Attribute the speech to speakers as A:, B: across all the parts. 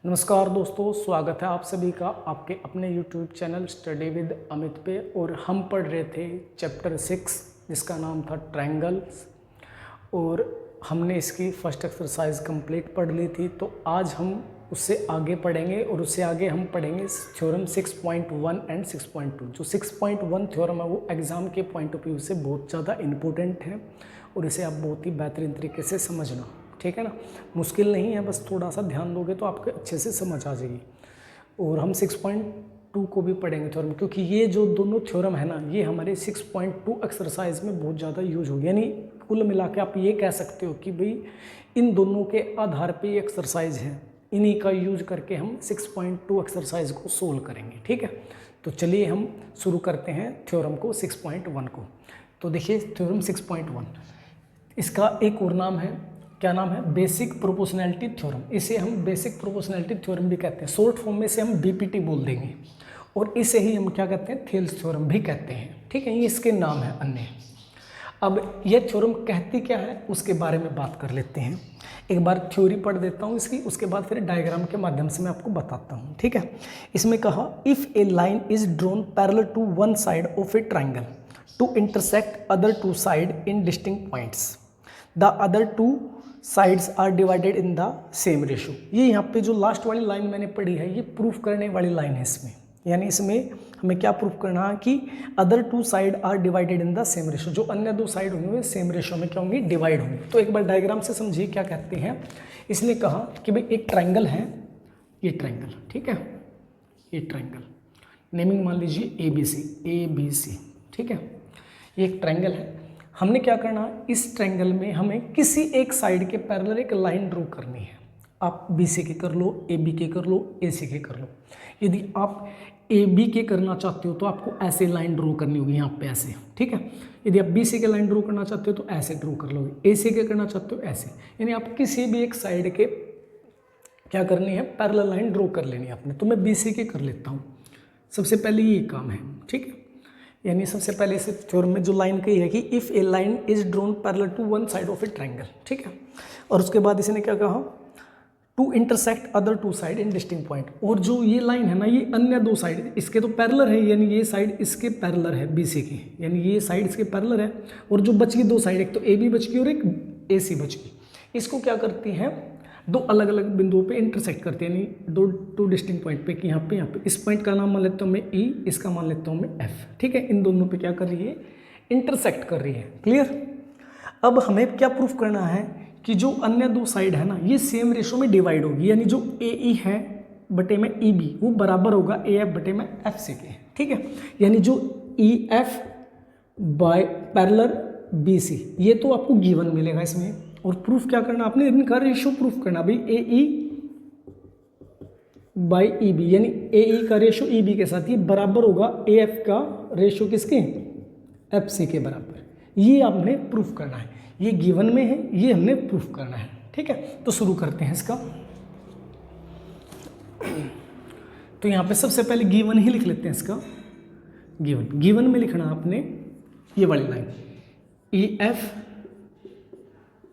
A: नमस्कार दोस्तों, स्वागत है आप सभी का आपके अपने YouTube channel study with Amit पे। और हम पढ़ रहे थे चैप्टर 6 जिसका नाम था ट्रायंगल्स, और हमने इसकी फर्स्ट एक्सरसाइज कंप्लीट पढ़ ली थी। तो आज हम उससे आगे पढ़ेंगे और उससे आगे हम पढ़ेंगे थ्योरम 6.1 एंड 6.2। जो 6.1 थ्योरम है वो एग्ज़ाम के पॉइंट ऑफ व्यू से बहुत ज़्यादा इम्पोर्टेंट है और इसे आप बहुत ही बेहतरीन तरीके से समझना, ठीक है ना। मुश्किल नहीं है, बस थोड़ा सा ध्यान दोगे तो आपको अच्छे से समझ आ जाएगी। और हम 6.2 को भी पढ़ेंगे थ्योरम, क्योंकि ये जो दोनों थ्योरम है ना, ये हमारे 6.2 एक्सरसाइज में बहुत ज़्यादा यूज होगी। यानी कुल मिला के आप ये कह सकते हो कि भाई इन दोनों के आधार पे ये एक्सरसाइज है, इन्हीं का यूज करके हम 6.2 एक्सरसाइज को सोल्व करेंगे, ठीक है। तो चलिए हम शुरू करते हैं थ्योरम को 6.1 को। तो देखिए थ्योरम 6.1, इसका एक और नाम है, क्या नाम है? Basic proportionality theorem. इसे हम बेसिक प्रोपोर्शनैलिटी थ्योरम भी कहते हैं, शॉर्ट फॉर्म में से हम बीपीटी बोल देंगे। और इसे ही हम क्या कहते हैं? थेल्स थ्योरम भी कहते हैं, ठीक है। ये इसके नाम है अन्य। अब यह थ्योरम कहती क्या है उसके बारे में बात कर लेते हैं। एक बार थ्योरी पढ़ देता हूँ इसकी, उसके बाद फिर डायग्राम के माध्यम से मैं आपको बताता हूँ, ठीक है। इसमें कहा if a line is drawn parallel to one side of a triangle to intersect other two side in distinct points, the other two sides are divided in the same ratio. ये यहाँ पे जो लास्ट वाली line मैंने पढ़ी है, ये proof करने वाली लाइन है इसमें। यानी इसमें हमें क्या प्रूफ करना है कि other two side are divided in the same ratio. जो अन्य दो साइड होंगे वे सेम रेशो में क्या होंगी? डिवाइड होंगे। तो एक बार डायग्राम से समझिए क्या कहते हैं। इसने कहा कि भाई एक ट्राइंगल है, ये ट्राइंगल, ठीक है, ये ट्राइंगल नेमिंग मान लीजिए ABC, ठीक है। ये एक ट्राइंगल है। हमने क्या करना है, इस ट्रायंगल में हमें किसी एक साइड के पैरेलल एक लाइन ड्रॉ करनी है। आप BC के कर लो, AB के कर लो, AC के कर लो। यदि आप AB के करना चाहते हो तो आपको ऐसे लाइन ड्रॉ करनी होगी, यहाँ पे ऐसे, ठीक है। यदि आप BC के लाइन ड्रॉ करना चाहते हो तो ऐसे ड्रॉ कर लोगे, AC के करना चाहते हो ऐसे। यानी आप किसी भी एक साइड के क्या करनी है? पैरेलल लाइन ड्रॉ कर लेनी है आपने। तो मैं BC के कर लेता हूँ। सबसे पहले ये काम है, ठीक है। यानी सबसे पहले इस थ्योरम में जो लाइन कही है कि if a line is drawn parallel to one side of a triangle, ठीक है। और उसके बाद इसने क्या कहा? To intersect other two side in distinct point. और जो ये लाइन है ना, ये अन्य दो साइड इसके तो पैरेलल है, यानी ये साइड इसके पैरेलल है BC की, यानी ये साइड इसके पैरेलल है। और जो बच गई दो साइड, एक तो AB बच गई और एक AC बच गई, इसको क्या करती हैं? दो अलग अलग बिंदुओं पे इंटरसेक्ट करते हैं, यानी टू डिस्टिंक्ट पॉइंट पे कि यहाँ पे इस पॉइंट का नाम मान लेता हूँ मैं E, इसका मान लेता हूँ मैं F, ठीक है। इन दोनों पे क्या कर रही है? इंटरसेक्ट कर रही है। क्लियर? अब हमें क्या प्रूफ करना है कि जो अन्य दो साइड है ना, ये सेम रेशो में डिवाइड होगी। यानी जो AE है बटे में EB वो बराबर होगा AF बटे में FC के, ठीक है। यानी जो EF बाय पैरेलल BC, ये तो आपको गिवन मिलेगा इसमें। और प्रूफ क्या करना आपने? इनका रेशो प्रूफ करना भाई, AE बाई EB, यानी AE का रेशो EB के साथ ये बराबर होगा AF का रेशो किसके? FC के बराबर। ये आपने प्रूफ करना है, ये गिवन में है, ये हमने प्रूफ करना है, ठीक है। तो शुरू करते हैं इसका। तो यहाँ पे सबसे पहले गिवन ही लिख लेते हैं इसका। गिवन में लिखना आपने ये वाली लाइन EF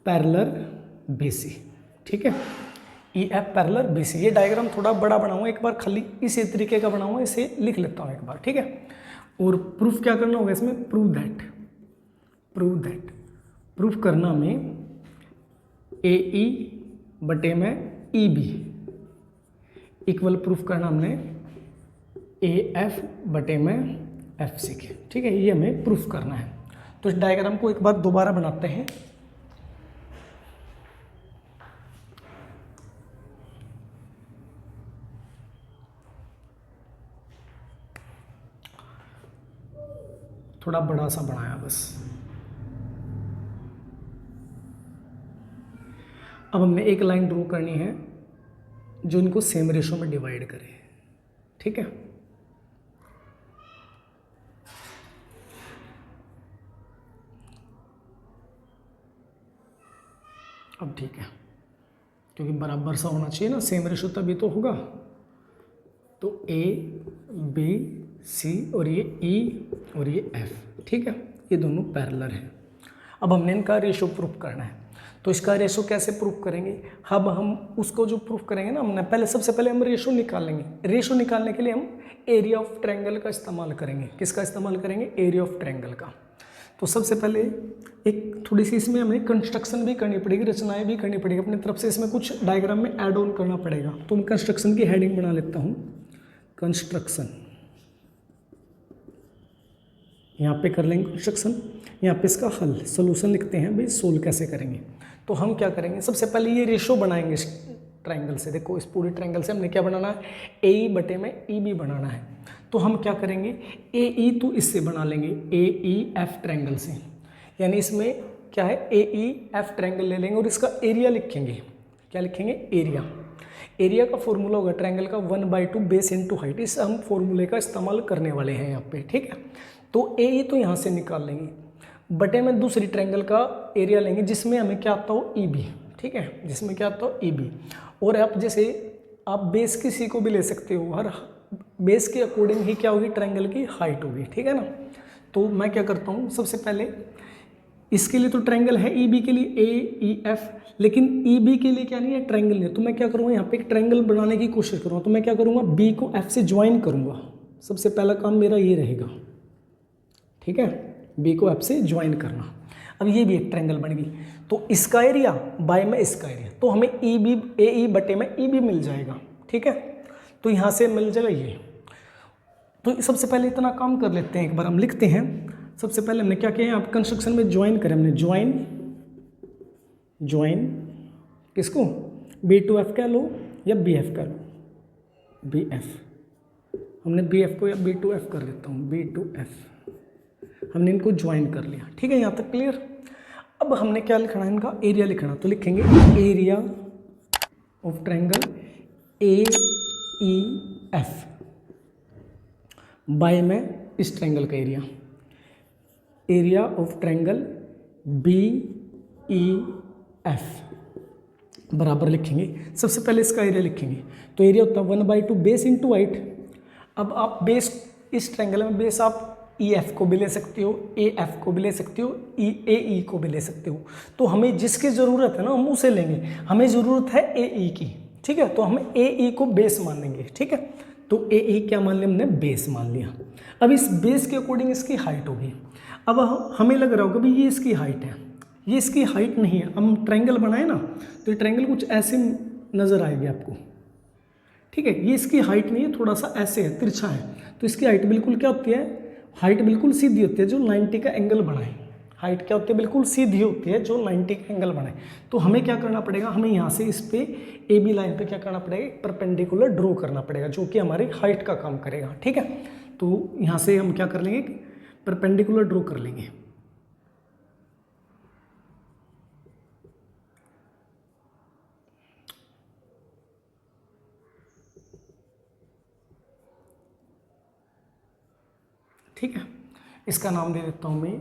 A: पैरेलल BC, ठीक है। EF parallel BC। ये डायग्राम थोड़ा बड़ा बनाऊंगा, एक बार खाली इसी तरीके का बनाऊंगा, इसे लिख लेता हूँ एक बार, ठीक है। और प्रूफ क्या करना होगा इसमें? प्रूव दैट प्रूफ करना में AE बटे में EB इक्वल प्रूफ करना हमने AF बटे में FC के, ठीक है। ये हमें प्रूफ करना है। तो इस डायग्राम को एक बार दोबारा बनाते हैं। थोड़ा बड़ा सा बनाया बस। अब हमने एक लाइन ड्रॉ करनी है जो इनको सेम रेशो में डिवाइड करे, ठीक है। अब ठीक है, क्योंकि बराबर सा होना चाहिए ना, सेम रेशो तभी तो होगा। तो A B C और ये E और ये F, ठीक है, ये दोनों पैरेलल हैं। अब हमने इनका रेशो प्रूफ करना है। तो इसका रेशो कैसे प्रूफ करेंगे? अब हम उसको जो प्रूफ करेंगे ना, हमने पहले सबसे पहले हम रेशो निकालेंगे। रेशो निकालने के लिए हम एरिया ऑफ ट्रायंगल का इस्तेमाल करेंगे। किसका इस्तेमाल करेंगे? एरिया ऑफ ट्रायंगल का। तो सबसे पहले एक थोड़ी सी इसमें हमें कंस्ट्रक्शन भी करनी पड़ेगी, रचनाएं भी करनी पड़ेगी अपनी तरफ से। इसमें कुछ डायग्राम में ऐड ऑन करना पड़ेगा। तो मैं कंस्ट्रक्शन की हेडिंग बना लेता हूँ, कंस्ट्रक्शन। यहाँ पे कर लेंगे कंस्ट्रक्शन, यहाँ पे इसका हल सोल्यूशन लिखते हैं, भाई सोल्व कैसे करेंगे। तो हम क्या करेंगे, सबसे पहले ये रेशो बनाएंगे इस ट्रायंगल से। देखो इस पूरी ट्रायंगल से हमने क्या बनाना है, ए बटे में ई बी बनाना है। तो हम क्या करेंगे, ए ई तो इससे बना लेंगे, ए ई एफ ट्रायंगल से, यानी इसमें क्या है, ए ई एफ ट्रायंगल ले लेंगे और इसका एरिया लिखेंगे। क्या लिखेंगे? एरिया। एरिया का फॉर्मूला होगा ट्रायंगल का 1/2 बेस इंटू हाइट। इस हम फॉर्मूले का इस्तेमाल करने वाले हैं यहाँ पे, ठीक है। तो ए ई तो यहाँ से निकाल लेंगे, बटे में दूसरी ट्रायंगल का एरिया लेंगे जिसमें हमें क्या आता हो, ई बी, ठीक है, जिसमें क्या आता हो, ई बी। और आप जैसे आप बेस किसी को भी ले सकते हो, हर बेस के अकॉर्डिंग ही क्या होगी, ट्रायंगल की हाइट होगी, ठीक है ना। तो मैं क्या करता हूँ, सबसे पहले इसके लिए तो ट्रायंगल है ई बी के लिए ए ई एफ, लेकिन ई बी के लिए क्या नहीं है, ट्रायंगल नहीं है। तो मैं क्या करूँगा, यहाँ पे एक ट्रायंगल बनाने की कोशिश करूँगा। तो मैं क्या करूँगा, बी को एफ से ज्वाइन करूँगा। सबसे पहला काम मेरा ये रहेगा, ठीक है, बी को एफ से ज्वाइन करना। अब ये भी एक ट्रायंगल बन गई। तो इसका एरिया बाय में इसका एरिया, तो हमें ई बी ए ई बटे में ई बी मिल जाएगा, ठीक है। तो यहाँ से मिल जाएगा ये। तो सबसे पहले इतना काम कर लेते हैं, एक बार हम लिखते हैं। सबसे पहले हमने क्या किया, आप कंस्ट्रक्शन में ज्वाइन करें, हमने ज्वाइन किसको, बी टू एफ कह लो या बी एफ कह लो, बी एफ। हमने बी एफ को या बी टू एफ कर देता हूँ, बी टू एफ। हमने इनको ज्वाइन कर लिया, ठीक है, यहाँ तक क्लियर। अब हमने क्या लिखना है, इनका एरिया लिखना। तो लिखेंगे area of triangle A E F by में इस ट्रायंगल का area, area of triangle B E F बराबर लिखेंगे। सबसे पहले इसका एरिया लिखेंगे। तो एरिया होता है 1/2 बेस इंटू हाइट। अब आप बेस, इस ट्रायंगल में बेस आप ई एफ को भी ले सकते हो, ए एफ को भी ले सकते हो, ए ई को भी ले सकते हो। तो हमें जिसकी ज़रूरत है ना हम उसे लेंगे। हमें ज़रूरत है ए ई की, ठीक है, तो हम ए ई को बेस मान लेंगे, ठीक है। तो ए ई क्या मान लिया हमने, बेस मान लिया। अब इस बेस के अकॉर्डिंग इसकी हाइट होगी। अब हमें लग रहा होगा भाई ये इसकी हाइट है, ये इसकी हाइट नहीं है। हम ट्रायंगल बनाए ना, तो ये ट्रायंगल कुछ ऐसे नज़र आएगी आपको, ठीक है। ये इसकी हाइट नहीं है, थोड़ा सा ऐसे है, तिरछा है। तो इसकी हाइट बिल्कुल क्या होती है, हाइट बिल्कुल सीधी होती है जो 90 का एंगल बनाए। हाइट क्या होती है, बिल्कुल सीधी होती है जो 90 का एंगल बनाए। तो हमें क्या करना पड़ेगा, हमें यहाँ से इस पे ए बी लाइन पे क्या करना पड़ेगा, परपेंडिकुलर ड्रॉ करना पड़ेगा जो कि हमारी हाइट का काम करेगा, ठीक है। तो यहाँ से हम क्या कर लेंगे, परपेंडिकुलर ड्रॉ कर लेंगे। ठीक है, इसका नाम दे देता हूँ मैं,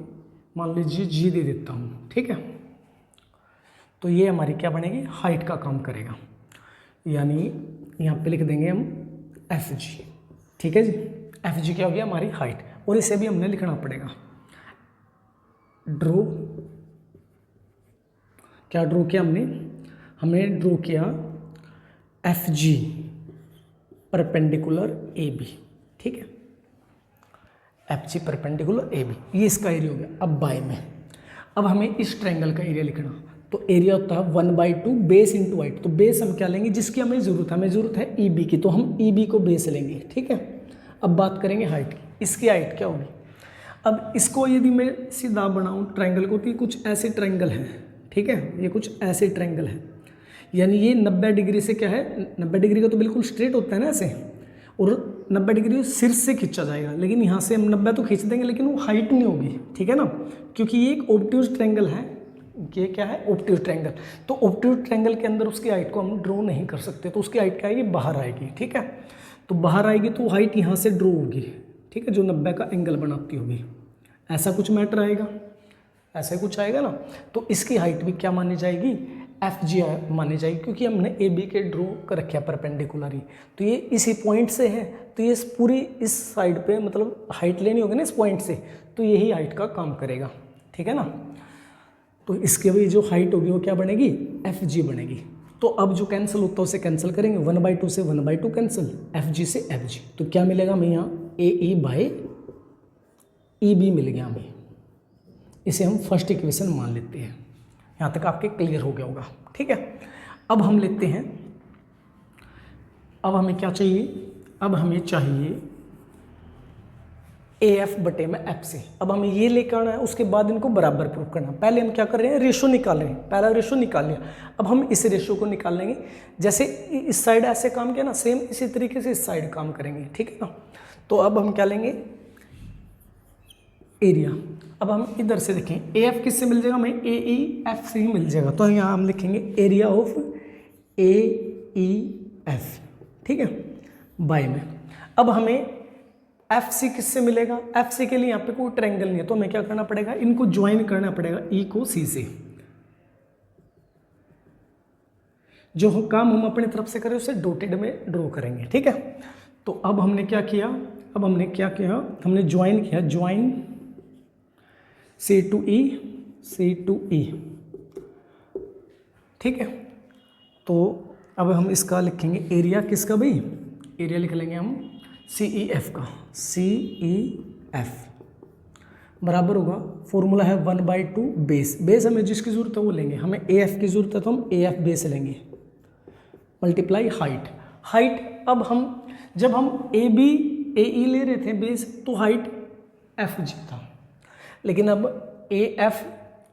A: मान लीजिए जी दे देता हूँ, ठीक है। तो ये हमारी क्या बनेगी, हाइट का काम करेगा, यानी यहाँ पे लिख देंगे हम एफ जी, ठीक है जी। एफ जी क्या हो गया, हमारी हाइट। और इसे भी हमने लिखना पड़ेगा, ड्रॉ। क्या ड्रॉ किया हमने ड्रॉ किया F G perpendicular A B, ठीक है, F G perpendicular A B, ये इसका एरिया हो गया। अब बाय में, अब हमें इस ट्रायंगल का एरिया लिखना। तो एरिया होता है 1/2 बेस इंटू हाइट। तो बेस हम क्या लेंगे, जिसकी हमें ज़रूरत है, हमें ज़रूरत है ई बी की, तो हम ई बी को बेस लेंगे, ठीक है। अब बात करेंगे हाइट की। इसकी हाइट क्या होगी, अब इसको यदि मैं सीधा बनाऊँ ट्रायंगल को, तो ये कुछ ऐसे ट्रायंगल है, ठीक है, ये कुछ ऐसे ट्रायंगल है, यानी ये 90 डिग्री से क्या है, 90 डिग्री का तो बिल्कुल स्ट्रेट होता है ना ऐसे, और 90 डिग्री सिर से खींचा जाएगा। लेकिन यहाँ से हम 90 तो खींच देंगे, लेकिन वो हाइट नहीं होगी, ठीक है ना, क्योंकि ये एक ऑब्ट्यूज ट्रायंगल है। ये क्या है, ऑब्ट्यूज ट्रायंगल। तो ऑब्ट्यूज ट्रायंगल के अंदर उसकी हाइट को हम ड्रॉ नहीं कर सकते, तो उसकी हाइट क्या आएगी, बाहर आएगी, ठीक है। तो बाहर आएगी तो हाइट यहाँ से ड्रॉ होगी, ठीक है, जो 90 का एंगल बनाती होगी। ऐसा कुछ मैटर आएगा, ऐसा कुछ आएगा ना। तो इसकी हाइट भी क्या मानी जाएगी, एफ जी मानी जाएगी, क्योंकि हमने ए बी के ड्रॉ कर रखा परपेंडिकुलरी। तो ये इसी पॉइंट से है, तो ये पूरी इस साइड पे मतलब हाइट लेनी होगी ना इस पॉइंट से, तो यही हाइट का काम करेगा, ठीक है ना। तो इसके भी जो हाइट होगी वो क्या बनेगी, एफ जी बनेगी। तो अब जो कैंसिल होता है उसे कैंसिल करेंगे, 1/2 से 1/2 कैंसिल, एफ जी से एफ जी, तो क्या मिलेगा हमें यहाँ ए ई बाई ई बी मिल गया हमें। इसे हम फर्स्ट इक्वेशन मान लेते हैं। यहाँ तक आपके क्लियर हो गया होगा, ठीक है। अब हम लेते हैं, अब हमें क्या चाहिए, अब हमें चाहिए ए एफ बटे में एफ सी। अब हमें ये लेकर आना है, उसके बाद इनको बराबर प्रूफ करना। पहले हम क्या कर रहे हैं, रेशो निकाल रहे हैं, पहला रेशो निकाल लिया, अब हम इस रेशो को निकाल लेंगे। जैसे इस साइड ऐसे काम किया ना, सेम इसी तरीके से इस साइड काम करेंगे, ठीक है ना। तो अब हम क्या लेंगे, एरिया। अब हम इधर से देखें, ए एफ किससे मिल जाएगा, हमें ए ई एफ से ही मिल जाएगा। तो यहाँ हम लिखेंगे area of A E F, ठीक है, बाय में। अब हमें एफ सी किससे मिलेगा, एफ सी के लिए यहाँ पे कोई ट्रायंगल नहीं है, तो हमें क्या करना पड़ेगा, इनको ज्वाइन करना पड़ेगा ई को सी से। जो काम हम अपनी तरफ से करें उसे डॉटेड में ड्रॉ करेंगे, ठीक है। तो अब हमने क्या किया, अब हमने क्या किया, हमने ज्वाइन किया, join C to E, C to E, ठीक है। तो अब हम इसका लिखेंगे एरिया किसका भाई, एरिया लिख लेंगे हम सी ई एफ का, सी ई एफ बराबर होगा, फॉर्मूला है 1/2 बेस। बेस हमें जिसकी जरूरत है वो लेंगे, हमें ए एफ की जरूरत है तो हम ए एफ बेस लेंगे, मल्टीप्लाई हाइट। हाइट अब हम जब हम ए बी ए ई ले रहे थे बेस, तो हाइट एफ जी था, लेकिन अब ए एफ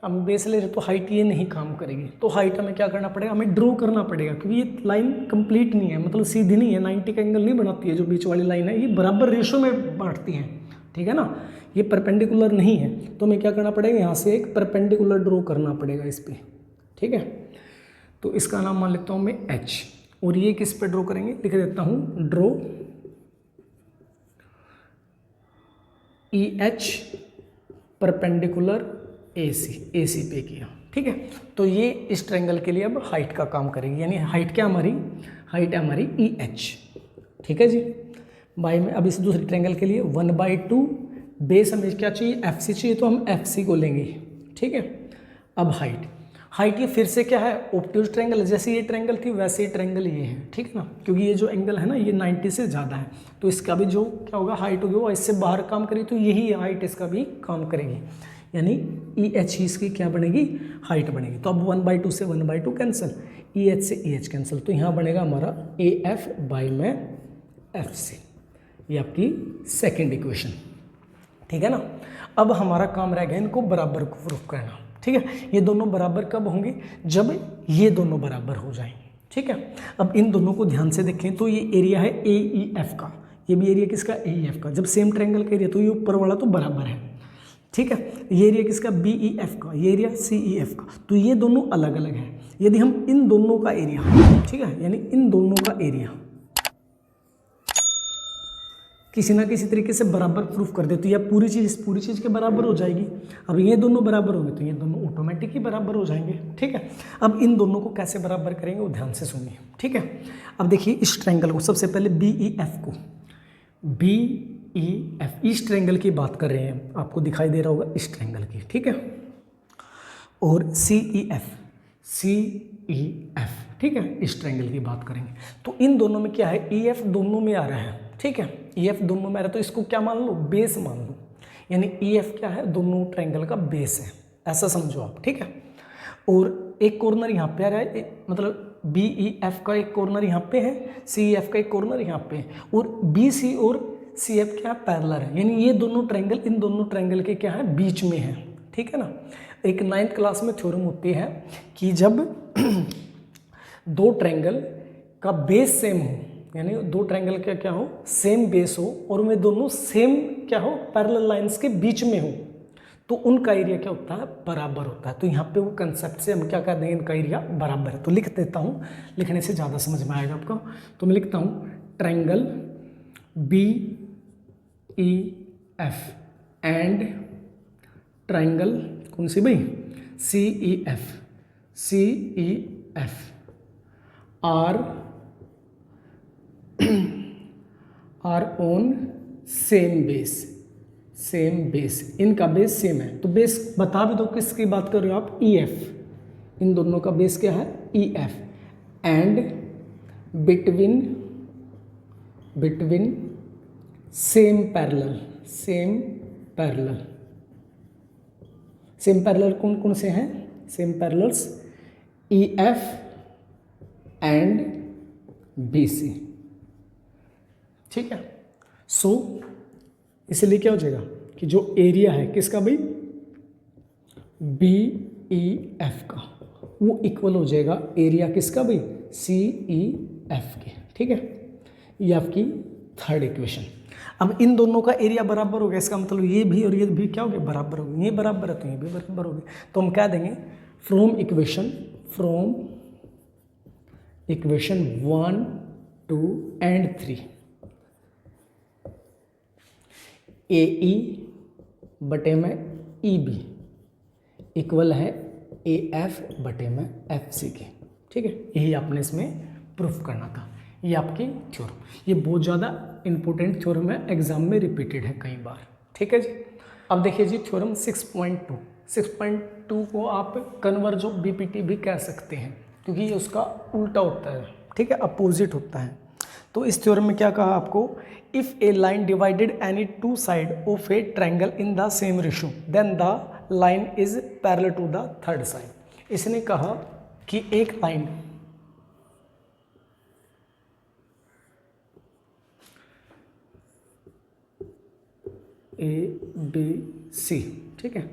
A: हम बेस ले रहे तो हाइट ये नहीं काम करेगी। तो हाइट हमें क्या करना पड़ेगा, हमें ड्रॉ करना पड़ेगा, क्योंकि ये लाइन कंप्लीट नहीं है, मतलब सीधी नहीं है, 90 का एंगल नहीं बनाती है। जो बीच वाली लाइन है ये बराबर रेशो में बांटती है, ठीक है ना, ये परपेंडिकुलर नहीं है। तो हमें क्या करना पड़ेगा, यहाँ से एक परपेंडिकुलर ड्रॉ करना पड़ेगा इस पर, ठीक है। तो इसका नाम मान लेता हूँ मैं एच, और ये किस पे ड्रॉ करेंगे, लिख देता हूँ draw E H perpendicular A C पे किया, ठीक है। तो ये इस ट्रायंगल के लिए अब हाइट का काम करेगी, यानी हाइट क्या हमारी, हाइट है हमारी ई एच, ठीक है जी, बाई में। अब इस दूसरे ट्रायंगल के लिए 1/2 बेस हमें क्या चाहिए, एफ सी चाहिए, तो हम एफ सी को लेंगे, ठीक है। अब हाइट, हाइट ये फिर से क्या है, ऑब्ट्यूज ट्रायंगल है, जैसे ये ट्रायंगल थी वैसे ही ट्रायंगल ये है, ठीक है ना, क्योंकि ये जो एंगल है ना ये 90 से ज़्यादा है, तो इसका भी जो क्या होगा हाइट होगी वो इससे बाहर काम करेगी, तो यही हाइट इसका भी काम करेगी, यानी ई एच ही इसकी क्या बनेगी, हाइट बनेगी। तो अब 1/2 से 1/2 कैंसिल, ई एच से ई एच कैंसिल, तो यहाँ बनेगा हमारा ए एफ बाई में एफ सी, ये आपकी सेकेंड इक्वेशन, ठीक है ना। अब हमारा काम रह गया इनको बराबर को प्रूफ करना, ठीक है। ये दोनों बराबर कब होंगे, जब ये दोनों बराबर हो जाएं, ठीक है। अब इन दोनों को ध्यान से देखें, तो ये एरिया है ए ई एफ का, ये भी एरिया किसका, ए ई एफ का। जब सेम ट्रायंगल का एरिया, तो ये ऊपर वाला तो बराबर है, ठीक है। ये एरिया किसका, बी ई एफ का, ये एरिया सी ई एफ का, तो ये दोनों अलग अलग हैं। यदि हम इन दोनों का एरिया, ठीक है, यानी इन दोनों का एरिया किसी ना किसी तरीके से बराबर प्रूफ कर दे, तो यह पूरी चीज़ के बराबर हो जाएगी। अब ये दोनों बराबर होंगे तो ये दोनों ऑटोमेटिक ही बराबर हो जाएंगे, ठीक है। अब इन दोनों को कैसे बराबर करेंगे वो ध्यान से सुनिए, ठीक है। अब देखिए इस ट्रायंगल को, सबसे पहले बी ई एफ को, बी ई एफ, इस ट्रायंगल की बात कर रहे हैं, आपको दिखाई दे रहा होगा इस ट्रायंगल की, ठीक है। और सी E F, C E F, ठीक है, इस ट्रायंगल की बात करेंगे। तो इन दोनों में क्या है, ई एफ दोनों में आ रहा है, ठीक है, ई एफ दोनों में आ रहा है, तो इसको क्या मान लो, बेस मान लो, यानी ई एफ क्या है, दोनों ट्रायंगल का बेस है, ऐसा समझो आप, ठीक है। और एक कॉर्नर यहाँ पे आ रहा है, मतलब बी ई एफ का एक कॉर्नर यहाँ पे है, सी ई एफ का एक कॉर्नर यहाँ पे है, और बी सी और सी एफ क्या है, पैरेलल है, यानी ये दोनों ट्रायंगल इन दोनों ट्रायंगल के क्या है, बीच में है, ठीक है ना। एक 9th क्लास में थ्योरम होती है कि जब दो ट्रायंगल का बेस सेम हो, यानी दो ट्रायंगल का क्या हो, सेम बेस हो, और वे दोनों सेम क्या हो, पैरेलल लाइंस के बीच में हो, तो उनका एरिया क्या होता है, बराबर होता है। तो यहाँ पे वो कंसेप्ट से हम क्या कर देंगे, इनका एरिया बराबर है। तो लिख देता हूँ, लिखने से ज़्यादा समझ में आएगा आपको। तो मैं लिखता हूँ triangle B E F and triangle कौन सी भाई, C E F, C E F are on same base, same base, इनका बेस सेम है। तो बेस बता भी दो किसकी बात कर रहे हो आप, ई एफ, इन दोनों का बेस क्या है, E F. And between same parallel, same parallel कौन कौन से हैं, same parallels E F and B C, ठीक है। सो इसलिए क्या हो जाएगा कि जो एरिया है किसका भाई, बी ई एफ का, वो इक्वल हो जाएगा एरिया किसका भाई, सी ई एफ के, ठीक है। ये आपकी थर्ड इक्वेशन। अब इन दोनों का एरिया बराबर हो गया, इसका मतलब ये भी और ये भी क्या हो गया, बराबर हो गए, ये बराबर है तो ये भी बराबर हो गए। तो हम क्या देंगे, फ्रॉम इक्वेशन 1, 2 एंड 3 ए ई बटे में ई बी इक्वल है ए एफ बटे में एफ सी के, ठीक है। यही आपने इसमें प्रूफ करना था। ये आपकी थ्योरम, ये बहुत ज़्यादा इंपॉर्टेंट थ्योरम है, एग्जाम में रिपीटेड है कई बार, ठीक है जी। अब देखिए जी थ्योरम 6.2 को आप कन्वर्ज ऑफ बीपीटी भी कह सकते हैं, क्योंकि ये उसका उल्टा होता है, ठीक है, अपोजिट होता है। तो इस थ्योरम में क्या कहा आपको, if a line divided any two side of a triangle in the same ratio then the line is parallel to the third side. इसने कहा कि एक लाइन ए बी सी, ठीक है,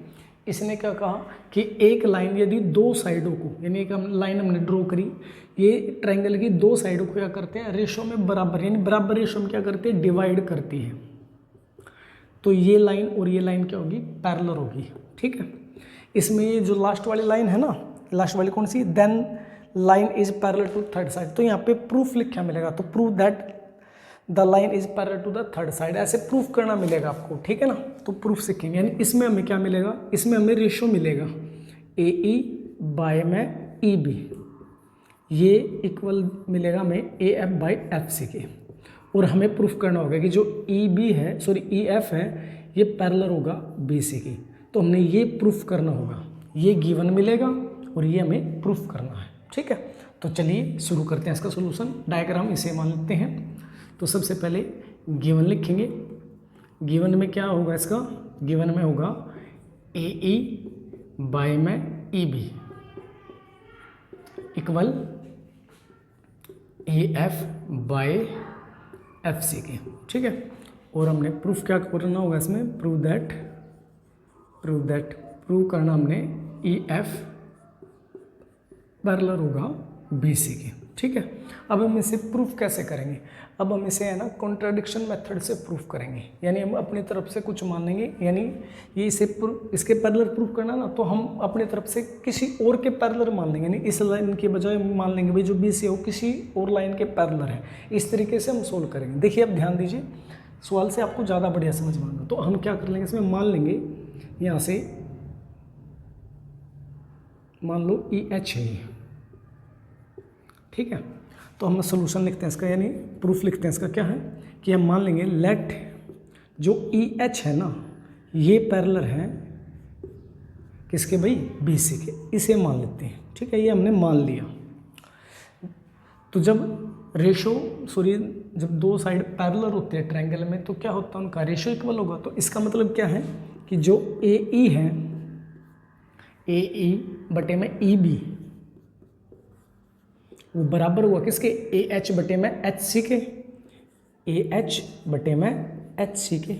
A: इसने क्या कहा कि एक लाइन यदि दो साइडों को, यानी एक लाइन हमने ड्रॉ करी, ये ट्रायंगल की दो साइडों को क्या करते हैं, रेशो में बराबर, यानी बराबर रेशो में क्या करते हैं, डिवाइड करती है। तो ये लाइन और ये लाइन क्या होगी, पैरेलल होगी, ठीक है। इसमें ये जो लास्ट वाली लाइन है ना, लास्ट वाली कौन सी, then line is parallel to third side, तो यहाँ पे प्रूफ लिखा मिलेगा, तो prove that the line is parallel to the third side, ऐसे प्रूफ करना मिलेगा आपको, ठीक है ना। तो प्रूफ सीखेंगे, यानी इसमें हमें क्या मिलेगा, इसमें हमें रेशो मिलेगा ए ई बाय में ई बी, ये इक्वल मिलेगा हमें A F by F C के, और हमें प्रूफ करना होगा कि जो ई बी है, सॉरी ई एफ है, ये पैरेलल होगा बी सी की। तो हमने ये प्रूफ करना होगा, ये गिवन मिलेगा और ये हमें प्रूफ करना है, ठीक है। तो चलिए शुरू करते हैं इसका सोल्यूशन। डायग्राम इसे मान लेते हैं। तो सबसे पहले गिवन लिखेंगे। गिवन में क्या होगा, इसका गिवन में होगा ए ई बाय में E B equal A F by F C के, ठीक है। और हमने प्रूफ क्या करना होगा इसमें, प्रूव करना हमने ई एफ पैरेलल होगा बी सी के, ठीक है। अब हम इसे प्रूफ कैसे करेंगे, अब हम इसे है ना कॉन्ट्राडिक्शन मेथड से प्रूफ करेंगे, यानी हम अपनी तरफ से कुछ मान लेंगे, यानी ये इसके पैरेलल प्रूफ करना ना, तो हम अपनी तरफ से किसी और के पैरेलल मान लेंगे, यानी इस लाइन के बजाय मान लेंगे भाई जो बी सी हो किसी और लाइन के पैरेलल है। इस तरीके से हम सोल्व करेंगे। देखिए अब ध्यान दीजिए, सवाल से आपको ज़्यादा बढ़िया समझ में आएगा। तो हम क्या कर लेंगे, इसमें मान लेंगे यहाँ से, मान लो ई एच है, ठीक है। तो हम सोल्यूशन लिखते हैं इसका, यानी प्रूफ लिखते हैं इसका, क्या है कि हम मान लेंगे लेट जो ई एच है ना, ये पैरेलल है किसके भाई, बी सी के, इसे मान लेते हैं, ठीक है। ये हमने मान लिया। तो जब जब दो साइड पैरेलल होते हैं ट्रायंगल में, तो क्या होता है, उनका रेशो इक्वल होगा। तो इसका मतलब क्या है कि जो ए ई है, ए ई बटे में ई बी, वो बराबर हुआ किसके, ए एच बटे में एच सी के, ए एच बटे में एच सी के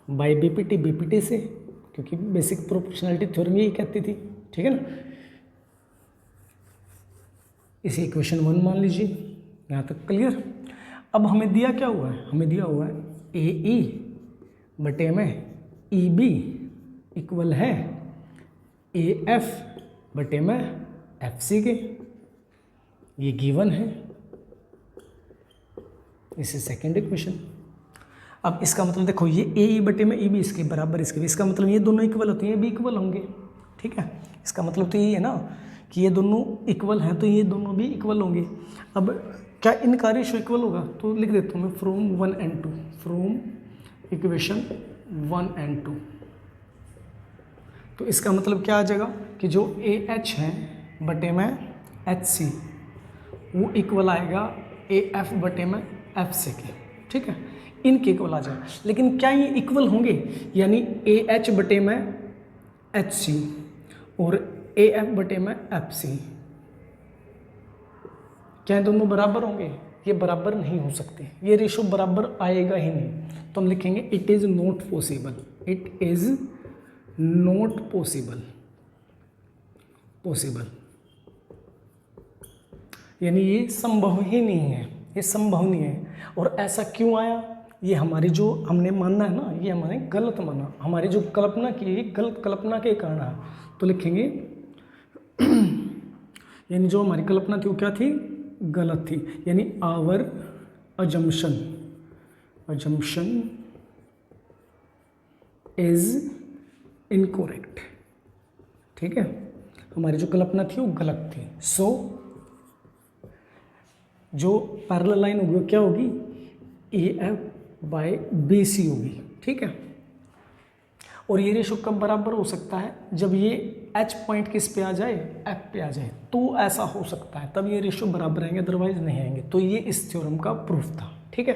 A: बाई बी पी टी से, क्योंकि बेसिक प्रोपोर्शनैलिटी थ्योरम यही कहती थी, ठीक है ना। इसे इक्वेशन 1 मान लीजिए, यहाँ तक क्लियर। अब हमें दिया क्या हुआ है, हमें दिया हुआ है ए ई बटे में ई बी इक्वल है ए एफ बटे में एफ सी के, ये गिवन है। इसे सेकेंड इक्वेशन। अब इसका मतलब देखो, ये ए ई बटे में ई बी इसके बराबर, इसके भी, इसका मतलब ये दोनों इक्वल होते हैं, ये भी इक्वल होंगे, ठीक है। इसका मतलब तो ये है ना कि ये दोनों इक्वल हैं, तो ये दोनों भी इक्वल होंगे। अब क्या इनका रेशो इक्वल होगा, तो लिख देता हूँ मैं from 1 and 2, from equation 1 and 2। तो इसका मतलब क्या आ जाएगा कि जो AH है बटे में HC वो इक्वल आएगा AF बटे में FC के, ठीक है, इनके इक्वल आ जाएगा। लेकिन क्या ये इक्वल होंगे, यानी AH बटे में HC और AF बटे में FC, क्या दोनों बराबर होंगे? ये बराबर नहीं हो सकते, ये रेशो बराबर आएगा ही नहीं। तो हम लिखेंगे it is not possible, it is not possible, possible यानी ये संभव ही नहीं है, ये संभव नहीं है। और ऐसा क्यों आया? ये हमारी जो हमने मानना है ना, ये हमारे गलत माना, हमारी जो कल्पना की गलत कल्पना के कारण है। तो लिखेंगे यानी जो हमारी कल्पना थी वो क्या थी? गलत थी, यानी our assumption, assumption is incorrect, ठीक है, हमारी जो कल्पना थी वो गलत थी। सो जो पैरेलल लाइन होगी वो क्या होगी? AF बाय BC होगी, ठीक है। और ये रेशो कब बराबर हो सकता है? जब ये H पॉइंट किस पे आ जाए? F पे आ जाए, तो ऐसा हो सकता है, तब ये रेशो बराबर आएंगे, अदरवाइज नहीं आएंगे। तो ये इस थ्योरम का प्रूफ था, ठीक है।